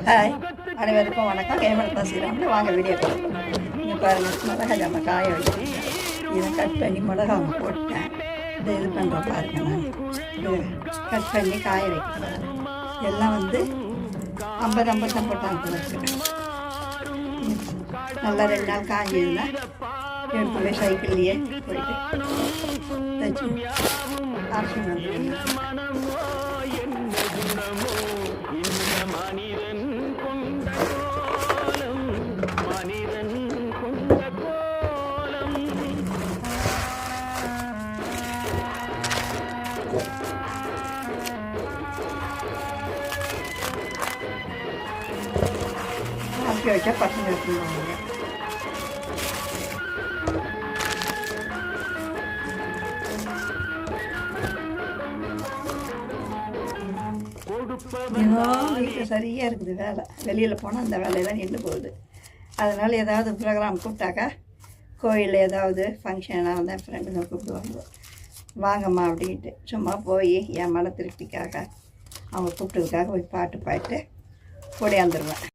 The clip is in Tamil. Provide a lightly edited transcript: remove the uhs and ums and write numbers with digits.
ஹாய், அனைவருக்கும் வணக்கம். ஹேமலதா ஸ்ரீராம்னு வாங்க வீடியோ பார்க்கலாம். இங்கே பாருங்கள், மிளகா ஜாம காய வச்சுருக்கேன். இதை கட் பண்ணி மிளகா போட்டேன். இதை இது பண்ணுற பாருங்க, நான் இது கட் பண்ணி காய வைக்கிறேன். எல்லாம் வந்து 50 போட்டாங்க வச்சுருக்கேன். நல்லா 2 நாள் காய்ஞ்சதுன்னா எடுத்து போய் சைக்கிள்லேயே போயிட்டு தைச்சி அரைச்சி வந்துடுவேன். ஆக்கி வச்சா பசங்க எடுத்துருவாங்க. இன்னும் வீட்டில் சரியாக இருக்குது வேலை. வெளியில் போனால் அந்த வேலையெல்லாம் நின்று போகுது. அதனால் ஏதாவது ப்ரோக்ராம் கூப்பிட்டாக்கா, கோயிலில் ஏதாவது ஃபங்க்ஷனாக வந்து என் ஃப்ரெண்டுங்க கூப்பிடுவாங்க, வாங்கம்மா அப்படின்ட்டு. சும்மா போய் என் மன திருப்திக்காக அவங்க கூப்பிட்டதுக்காக போய் பாட்டு பாட்டு ஓடியாந்துருவேன்.